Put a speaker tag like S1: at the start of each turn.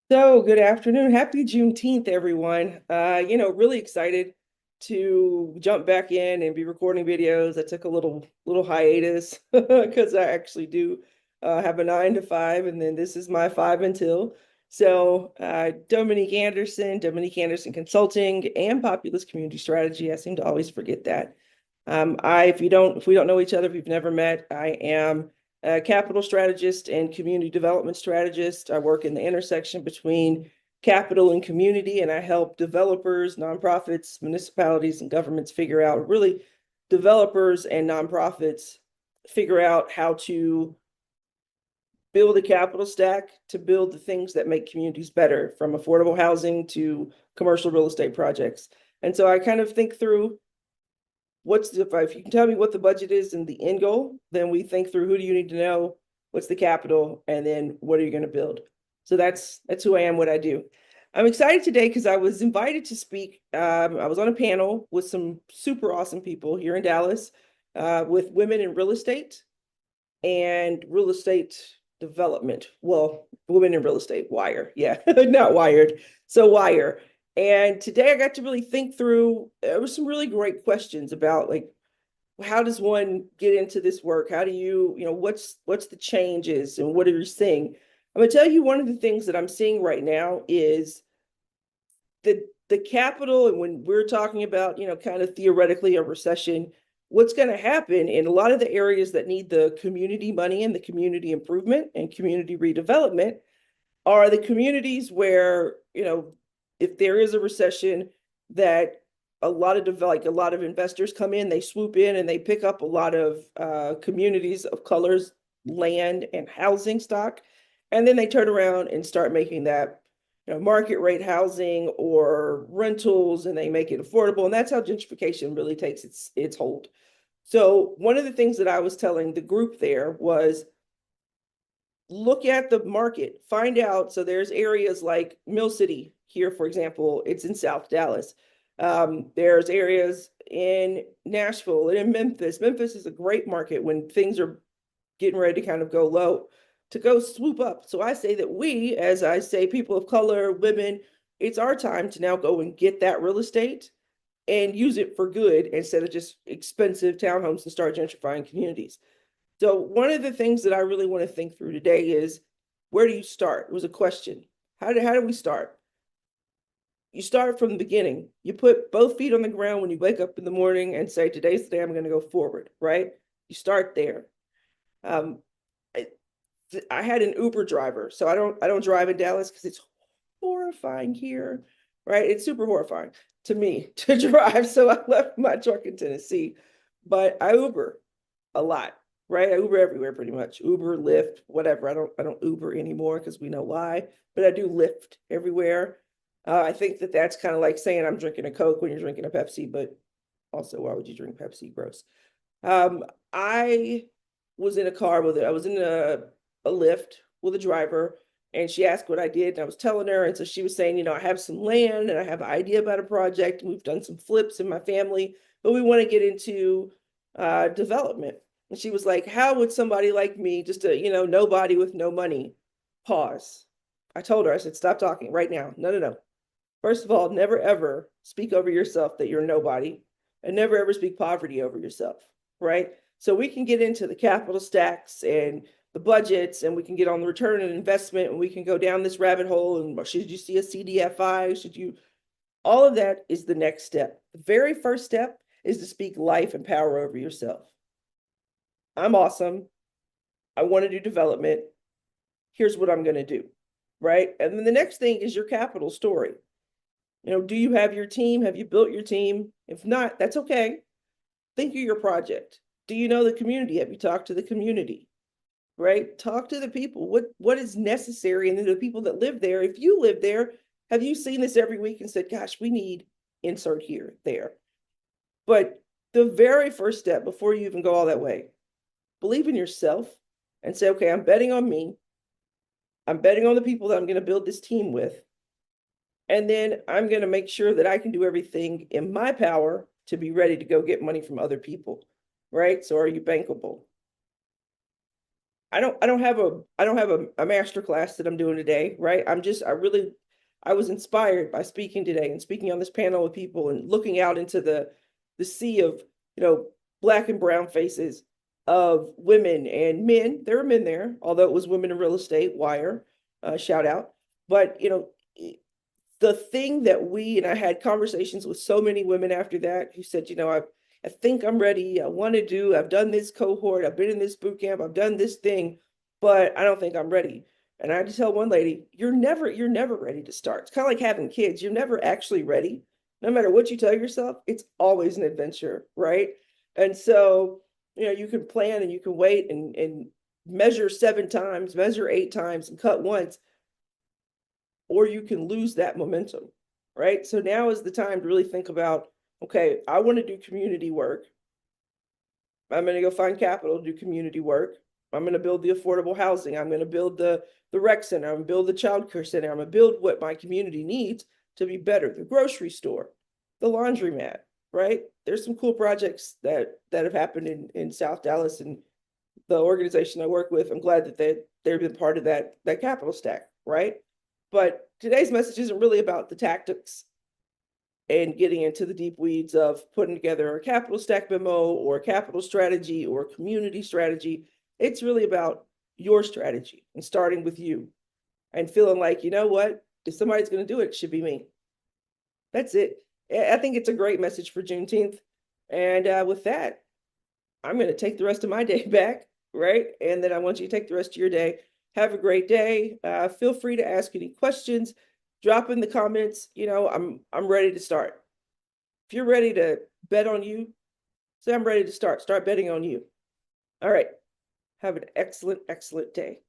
S1: So, good afternoon. Happy Juneteenth, everyone. Really excited to jump back in and be recording videos. I took a little hiatus because I actually do have a 9 to 5, and then this is my five until. So, Dominique Anderson Consulting and Populist Community Strategy. I seem to always forget that. If we don't know each other, if you've never met, I am a capital strategist and community development strategist. I work in the intersection between capital and community, and I help developers, nonprofits, municipalities, and governments figure out really developers and nonprofits figure out how to build a capital stack to build the things that make communities better, from affordable housing to commercial real estate projects. And so I kind of think through if you can tell me what the budget is and the end goal, then we think through who do you need to know, what's the capital, and then what are you going to build. So that's who I am, what I do. I'm excited today because I was invited to speak. I was on a panel with some super awesome people here in Dallas with women in real estate and real estate development. Well, women in real estate, Wire. Yeah, not Wired. So Wire. And today I got to really think through, there was some really great questions about like, how does one get into this work? How do what's the changes and what are you seeing? I'm gonna tell you one of the things that I'm seeing right now is the capital, and when we're talking about, kind of theoretically a recession, what's going to happen in a lot of the areas that need the community money and the community improvement and community redevelopment are the communities where, if there is a recession, that a lot of investors come in, they swoop in and they pick up a lot of communities of colors, land and housing stock, and then they turn around and start making that market rate housing or rentals, and they make it affordable. And that's how gentrification really takes its hold. So one of the things that I was telling the group there was look at the market, find out. So there's areas like Mill City here, for example, it's in South Dallas. There's areas in Nashville and in Memphis. Memphis is a great market when things are getting ready to kind of go low, to go swoop up. So I say that we, as I say, people of color, women, it's our time to now go and get that real estate and use it for good instead of just expensive townhomes to start gentrifying communities. So one of the things that I really want to think through today is, where do you start? It was a question. How do we start? You start from the beginning. You put both feet on the ground when you wake up in the morning and say, today's the day I'm going to go forward, right? You start there. Um, I, I had an Uber driver, so I don't drive in Dallas because it's horrifying here, right? It's super horrifying to me to drive. So I left my truck in Tennessee, but I Uber a lot, right? I Uber everywhere pretty much. Uber, Lyft, whatever. I don't Uber anymore because we know why, but I do Lyft everywhere. I think that that's kind of like saying I'm drinking a Coke when you're drinking a Pepsi, but also why would you drink Pepsi? Gross. Um, I was in a car with it. I was in a Lyft with a driver, and she asked what I did, and I was telling her. And so she was saying, I have some land and I have an idea about a project, and we've done some flips in my family, but we want to get into development. And she was like, how would somebody like me, just a, nobody with no money, pause? I told her, I said, stop talking right now. No, no, no. First of all, never ever speak over yourself that you're nobody, and never ever speak poverty over yourself, right? So we can get into the capital stacks and the budgets, and we can get on the return on investment, and we can go down this rabbit hole. And should you see a CDFI? All of that is the next step. The very first step is to speak life and power over yourself. I'm awesome. I want to do development. Here's what I'm going to do, right? And then the next thing is your capital story. Do you have your team? Have you built your team? If not, that's okay. Think of your project. Do you know the community? Have you talked to the community? Right? Talk to the people. What is necessary? And then the people that live there, if you live there, have you seen this every week and said, gosh, we need insert here, there. But the very first step before you even go all that way, believe in yourself and say, okay, I'm betting on me. I'm betting on the people that I'm going to build this team with. And then I'm going to make sure that I can do everything in my power to be ready to go get money from other people, right? So are you bankable? I don't have a master class that I'm doing today, right? I was inspired by speaking today and speaking on this panel with people and looking out into the sea of, you know, black and brown faces of women and men. There were men there, although it was women in real estate, wire, shout out. But, you know, the thing that and I had conversations with so many women after that who said, you know, I think I'm ready. I want to do, I've done this cohort, I've been in this boot camp, I've done this thing, but I don't think I'm ready. And I had to tell one lady, you're never ready to start. It's kind of like having kids. You're never actually ready. No matter what you tell yourself, it's always an adventure, right? And so, you know, you can plan and you can wait and measure 7 times, measure 8 times, and cut once, or you can lose that momentum, right? So now is the time to really think about, okay, I want to do community work. I'm going to go find capital to do community work. I'm going to build the affordable housing. I'm going to build the rec center. I'm going to build the child care center. I'm going to build what my community needs to be better. The grocery store, the laundromat, right? There's some cool projects that have happened in South Dallas, and the organization I work with, I'm glad that they've been part of that capital stack, right? But today's message isn't really about the tactics and getting into the deep weeds of putting together a capital stack memo or a capital strategy or a community strategy. It's really about your strategy and starting with you and feeling like, you know what, if somebody's going to do it, it should be me. That's it. I think it's a great message for Juneteenth. And with that, I'm going to take the rest of my day back, right? And then I want you to take the rest of your day. Have a great day. Feel free to ask any questions. Drop in the comments. You know, I'm ready to start. If you're ready to bet on you, say I'm ready to start. Start betting on you. All right. Have an excellent, excellent day.